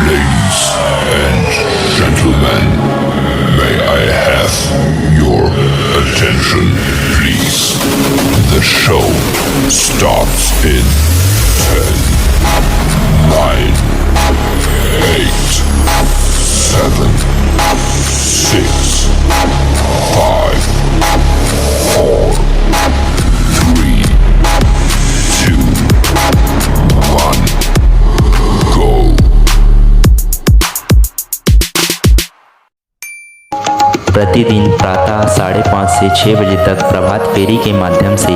Ladies and gentlemen, may I have your attention, please? The show starts in 10, 9, 8, 7, 6, 5, 4, 3, 2, 1, go. प्रतिदिन प्रातः 5:30 से 6 बजे तक प्रभात फेरी के माध्यम से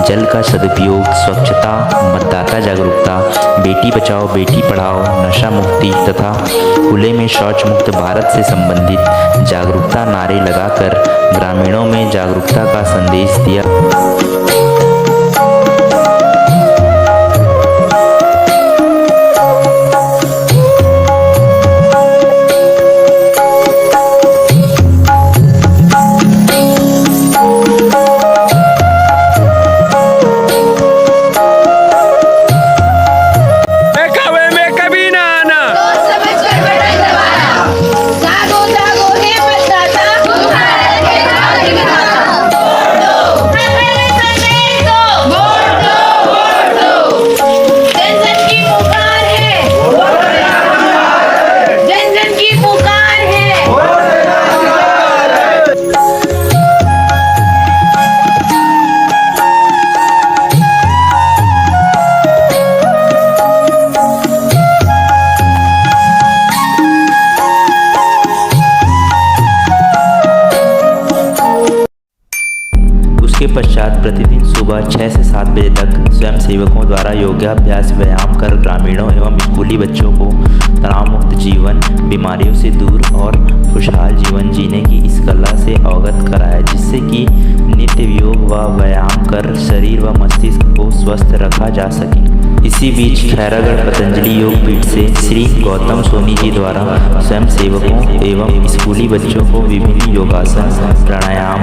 जल का सदुपयोग, स्वच्छता, मतदाता जागरूकता, बेटी बचाओ बेटी पढ़ाओ, नशा मुक्ति तथा खुले में शौच मुक्त भारत से संबंधित जागरूकता नारे लगाकर ग्रामीणों में जागरूकता का संदेश दिया। उसके पश्चात प्रतिदिन सुबह 6 से 7 बजे तक स्वयं सेवकों द्वारा योगाभ्यास व्यायाम कर ग्रामीणों एवं स्कूली बच्चों को तनाव मुक्त जीवन, बीमारियों से दूर और खुशहाल जीवन जीने की इस कला से अवगत कराया, जिससे कि नित्य योग व व्यायाम कर शरीर व मस्तिष्क को स्वस्थ रखा जा सके। इसी बीच खैरागढ़ पतंजलि योग पीठ से श्री गौतम सोनी जी द्वारा स्वयं सेवकों एवं स्कूली बच्चों को विभिन्न योगासन, प्राणायाम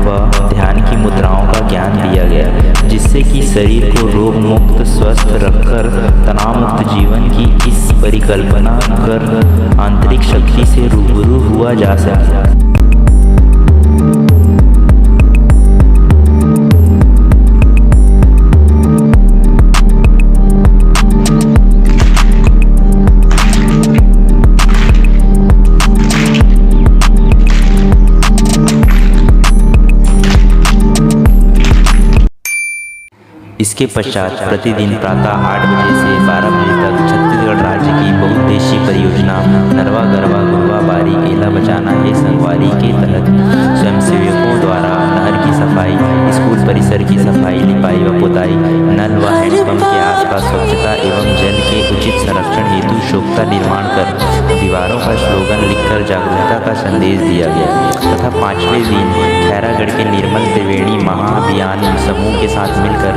व ध्यान की मुद्राओं का ज्ञान दिया गया, जिससे कि शरीर को रोग मुक्त स्वस्थ रखकर तनाव मुक्त जीवन की इस परिकल्पना कर आंतरिक शक्ति से रूबरू हुआ जा सके। इसके पश्चात प्रतिदिन प्रातः 8 बजे से 12 बजे तक छत्तीसगढ़ राज्य की बहुउद्देशीय परियोजना नरवा गरवा गुरवा बारी एला बचाना है संगवारी के तहत स्वयंसेवकों द्वारा नहर की सफाई, स्कूल परिसर की सफाई, लिपाई व पुताई, नल व हैंडपंप के आसपास स्वच्छता एवं जल के उचित संरक्षण हेतु शोभता निर्माण कर दीवारों पर स्लोगन लिखकर जागरूकता का संदेश दिया गया तथा 5वें दिन खैरागढ़ के निर्मल त्रिवेणी महाअभियान समूह के साथ मिलकर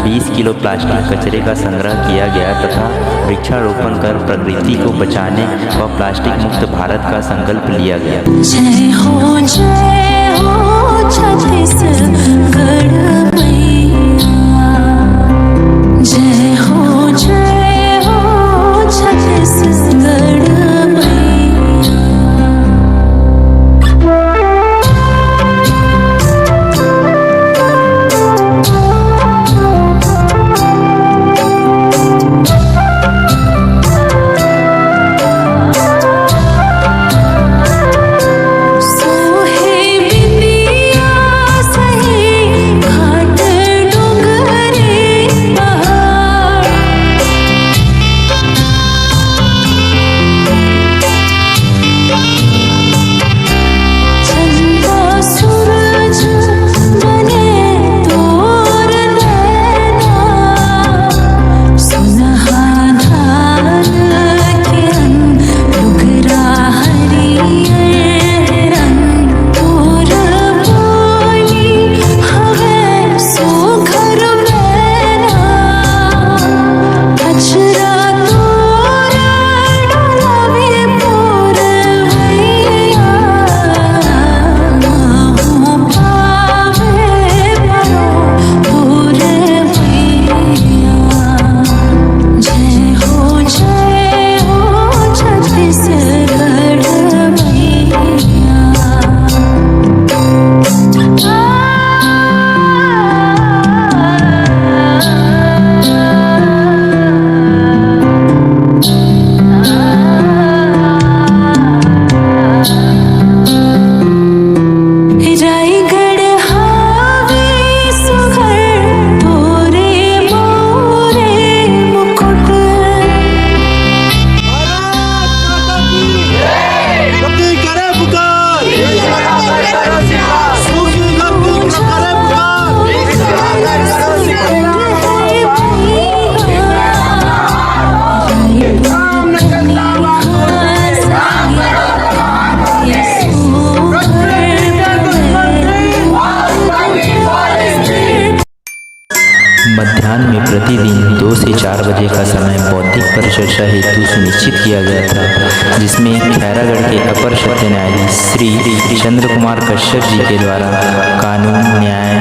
20 किलो प्लास्टिक कचरे का संग्रह किया गया तथा वृक्षारोपण कर प्रकृति को बचाने व प्लास्टिक मुक्त भारत का संकल्प लिया गया। जय हो छत्तीसगढ़ मैया, जय हो छत्तीसगढ़ मैया। सोहे मध्याह्न में प्रतिदिन 2 से 4 बजे का समय बौद्धिक परिचर्चा हेतु सुनिश्चित किया गया था, जिसमें खैरागढ़ के अपर सत्र न्यायाधीश श्री चंद्र कुमार कश्यप जी के द्वारा कानून, न्याय,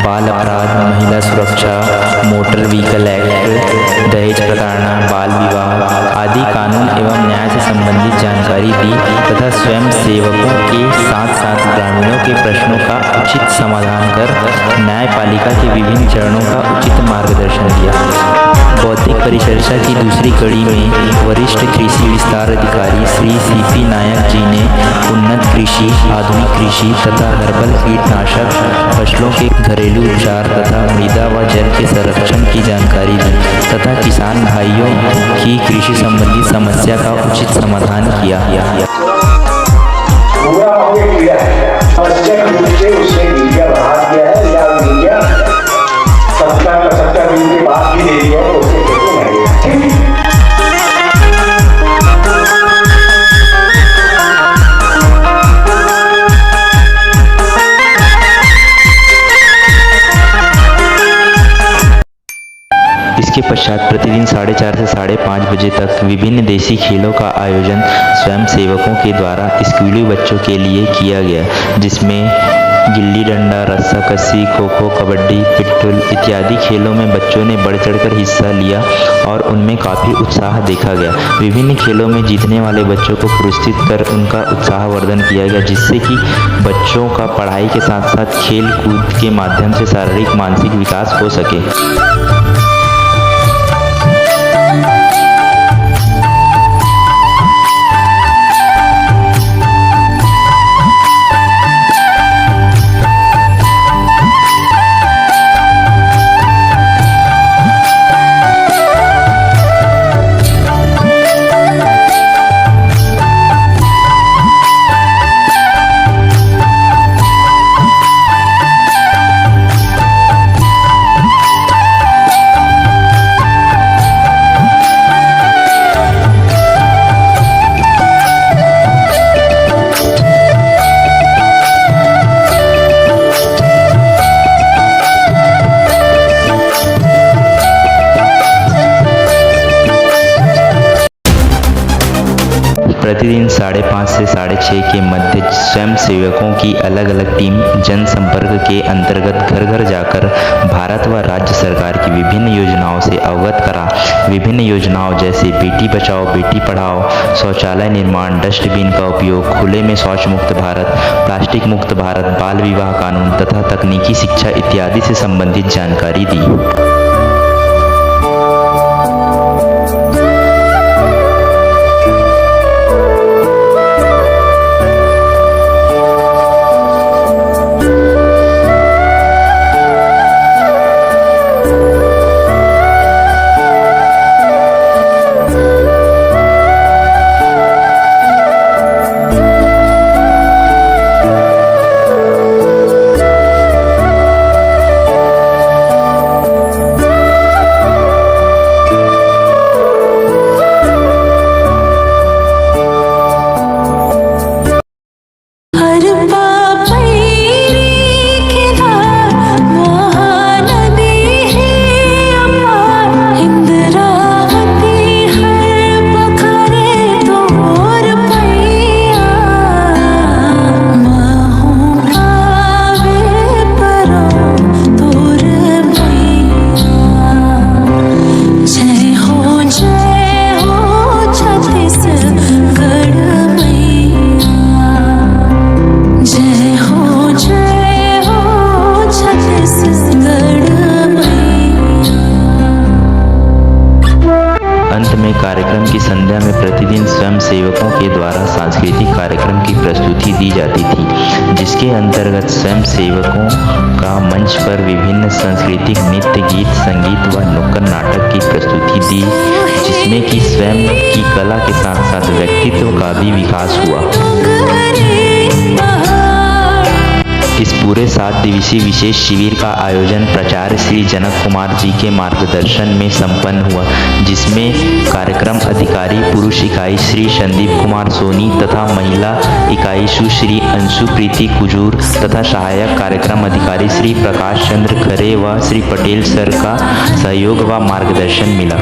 बाल अपराध, महिला सुरक्षा, मोटर व्हीकल एक्ट, दहेज प्रताड़ना, बाल विवाह आदि कानून एवं न्याय से संबंधित जानकारी दी तथा स्वयं सेवकों के साथ साथ ग्रामीणों के प्रश्नों का उचित समाधान कर न्यायपालिका के विभिन्न चरणों का उचित मार्गदर्शन दिया। बौद्धिक परिचर्चा की दूसरी कड़ी में वरिष्ठ कृषि विस्तार अधिकारी श्री सीपी नायक जी ने उन्नत कृषि, आधुनिक कृषि तथा हर्बल कीटनाशक, फसलों के घरेलू उपचार तथा मृदा व जल के संरक्षण की जानकारी दी तथा किसान भाइयों की कृषि संबंधी समस्या का उचित समाधान किया। पूरा हमने किया है, आवश्यक रूप से उसने मीडिया बढ़ा दिया है या मीडिया 70 दिन के बाद भी दे दिया है, उससे कैसे नहीं। इसके पश्चात प्रतिदिन 4:30 से 5:30 बजे तक विभिन्न देसी खेलों का आयोजन स्वयं सेवकों के द्वारा स्कूली बच्चों के लिए किया गया, जिसमें गिल्ली डंडा, रस्साकसी, खो-खो, कबड्डी, पिट्ठुल इत्यादि खेलों में बच्चों ने बढ़ चढ़कर हिस्सा लिया और उनमें काफ़ी उत्साह देखा गया। विभिन्न खेलों में जीतने वाले बच्चों को पुरस्कृत कर उनका उत्साहवर्धन किया गया, जिससे कि बच्चों का पढ़ाई के साथ साथ खेल कूद के माध्यम से शारीरिक मानसिक विकास हो सके। प्रतिदिन 5:30 से 6:30 के मध्य स्वयं सेवकों की अलग अलग टीम जनसंपर्क के अंतर्गत घर घर जाकर भारत व राज्य सरकार की विभिन्न योजनाओं से अवगत करा। विभिन्न योजनाओं जैसे बेटी बचाओ बेटी पढ़ाओ, शौचालय निर्माण, डस्टबिन का उपयोग, खुले में शौच मुक्त भारत, प्लास्टिक मुक्त भारत, बाल विवाह कानून तथा तकनीकी शिक्षा इत्यादि से संबंधित जानकारी दी। कार्यक्रम की संध्या में प्रतिदिन स्वयं सेवकों के द्वारा सांस्कृतिक कार्यक्रम की प्रस्तुति दी जाती थी, जिसके अंतर्गत स्वयं सेवकों का मंच पर विभिन्न सांस्कृतिक नृत्य, गीत, संगीत व नुक्कड़ नाटक की प्रस्तुति दी, जिसमें कि स्वयं की कला के साथ साथ व्यक्तित्व का भी विकास हुआ। इस पूरे 7 दिवसीय विशेष शिविर का आयोजन प्राचार्य श्री जनक कुमार जी के मार्गदर्शन में संपन्न हुआ, जिसमें कार्यक्रम अधिकारी पुरुष इकाई श्री संदीप कुमार सोनी तथा महिला इकाई सुश्री अंशु प्रीति कुजूर तथा सहायक कार्यक्रम अधिकारी श्री प्रकाश चंद्र खरे व श्री पटेल सर का सहयोग व मार्गदर्शन मिला।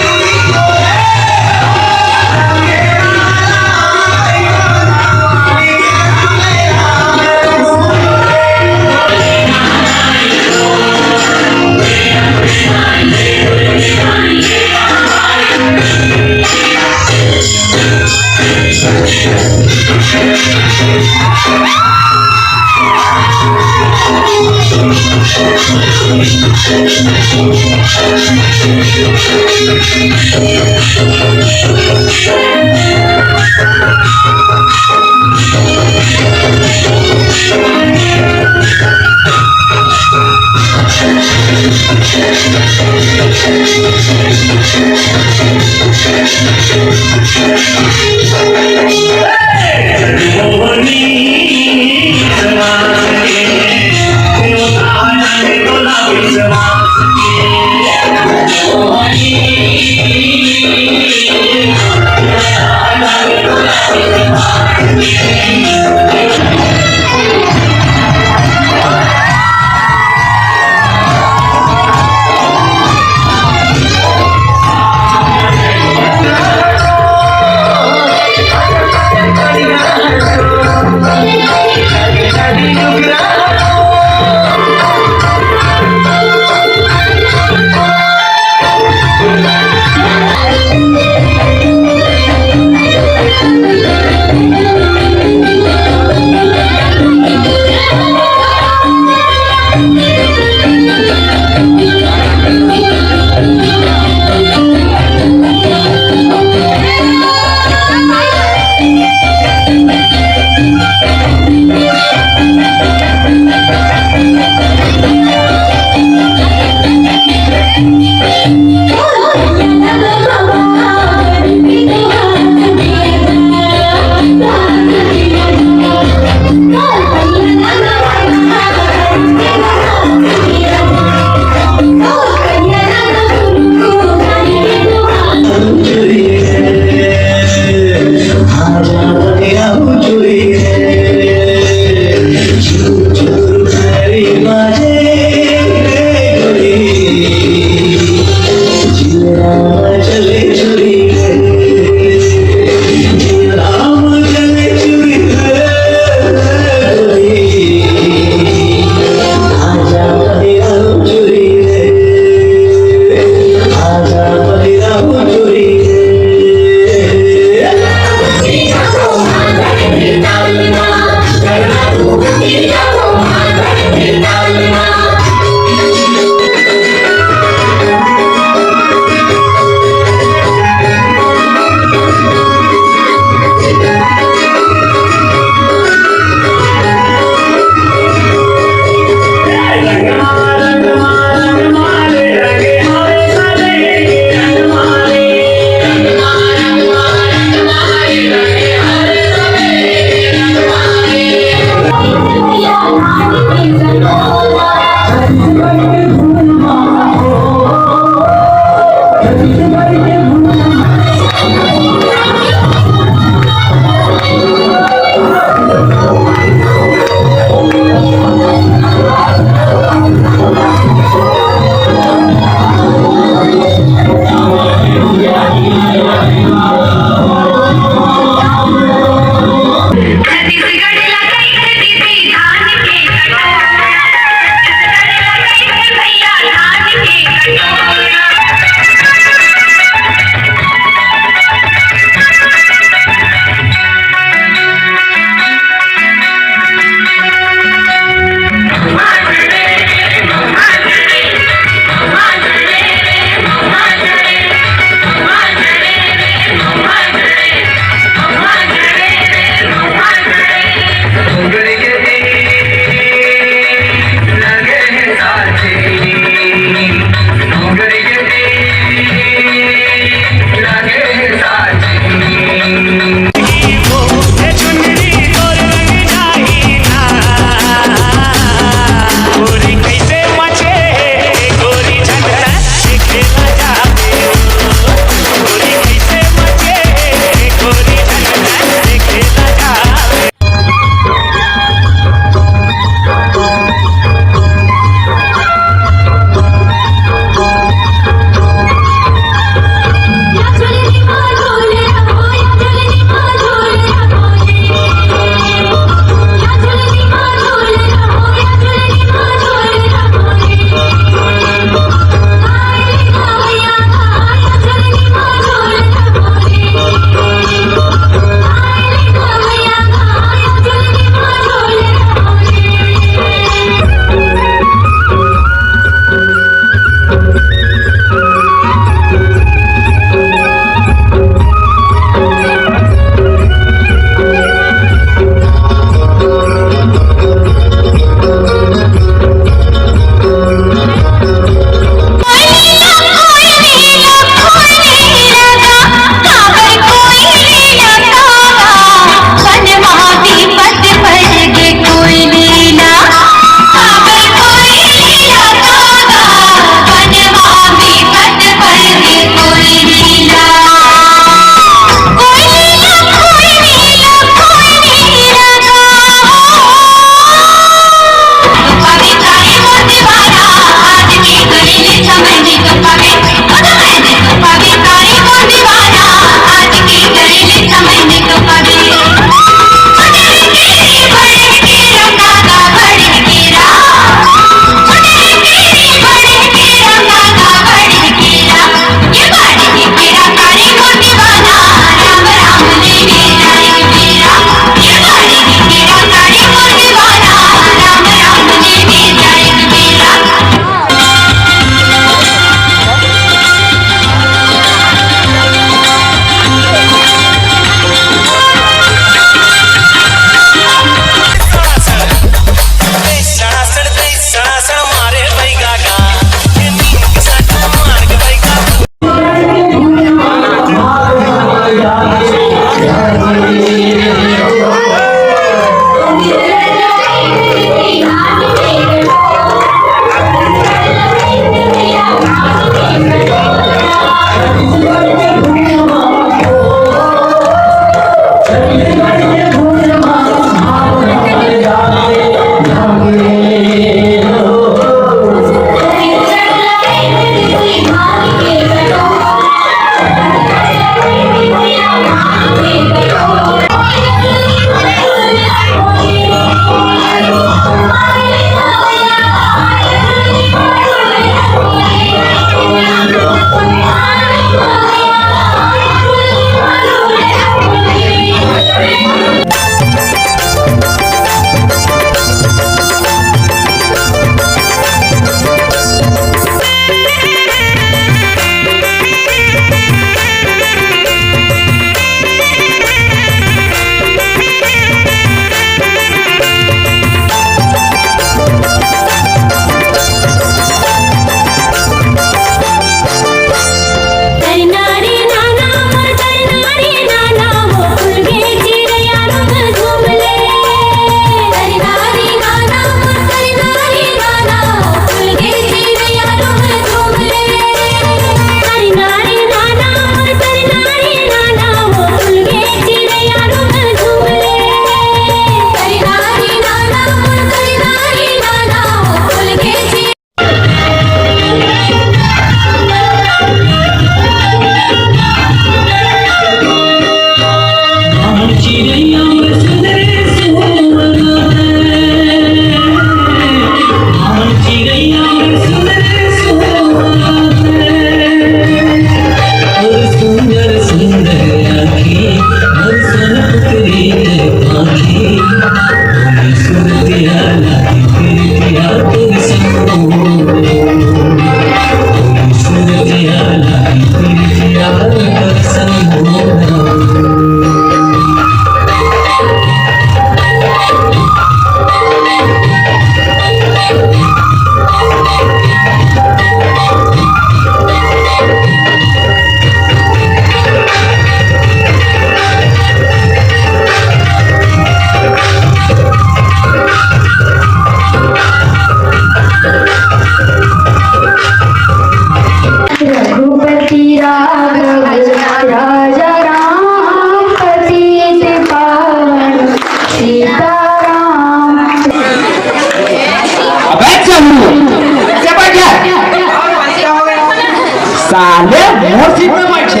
साले मोर सीट में बैठे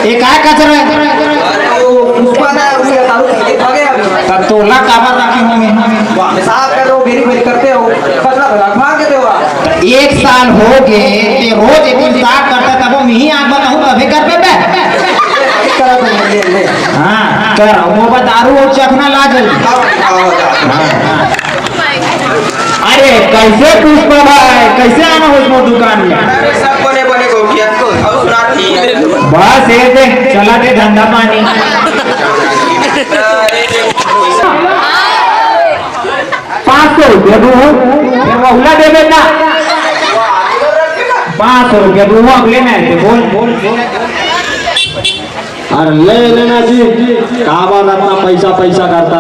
एक काय कचरा है तब तोला काबर रखे होंगे साफ कर रहे हो वेरीफाई करते हो कचरा रखवा के दो एक साल हो गए ते रोज एक दिन साफ करता तब हम ही आग बताऊं तभी कर पे हाँ कर वो दारू और चखना ला जल्दी अरे कैसे पुष्पा भाई कैसे आना हो इसमें दुकान में सब बने बने को किया और सुना ठीक बस ये दे चला दे धंधा पानी 500 रुपया दू बहुला दे बेटा 500 रुपया दू अगले में बोल अरे ले लेना जी कहा बात अपना पैसा पैसा करता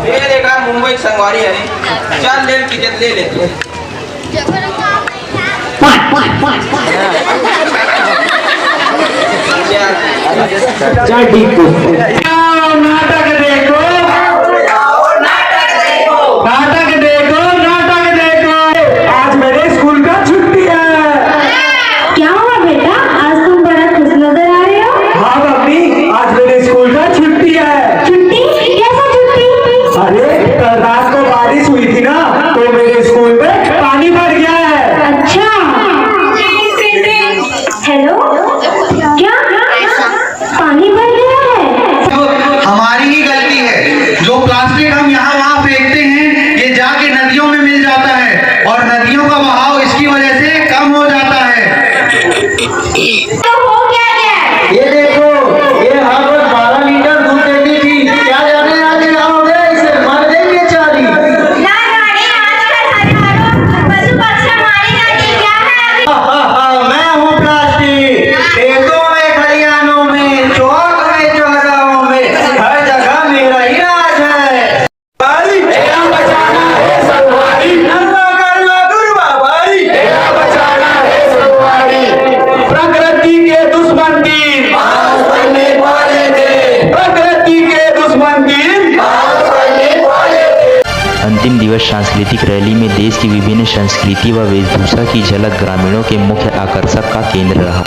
ये देखा मुंबई संगवारी है चल ले टिकट ले ले चल ठीक नाटक देखो नाटक देखो नाटक देखो आज मेरे स्कूल का छुट्टी है क्या हुआ बेटा आज तुम बड़ा खुश नजर आ रहे हो हाँ मम्मी आज मेरे स्कूल का छुट्टी है छुट्टी कैसा छुट्टी अरे कल रात को बारिश हुई थी ना तो मेरे स्कूल में पानी भर गया है अच्छा हेलो क्या पानी भर गया है हमारी ही गलती है जो प्लास्टिक हम यहाँ वहाँ फेंकते हैं ये जाके नदियों में मिल जाता है और नदियों का बहाव इसकी वजह से कम हो जाता है तो हो क्या गया ये देखो ये हर रोज 12 लीटर दूध देती थी क्या जाने आज क्या हो गया इसे मर गई बेचारी ना गाड़ी आजकल हजारों पशु पक्षी हमारी गाड़ी क्या है मैं हूँ प्लास्टिक खेतों में खलिहानों में चौक में चौराहों में हर जगह मेरा ही राज है प्रकृति के दुश्मन की प्रकृति के दुश्मन की अंतिम दिवस सांस्कृतिक रैली में देश की विभिन्न संस्कृति व वेशभूषा की झलक ग्रामीणों के मुख्य आकर्षक का केंद्र रहा।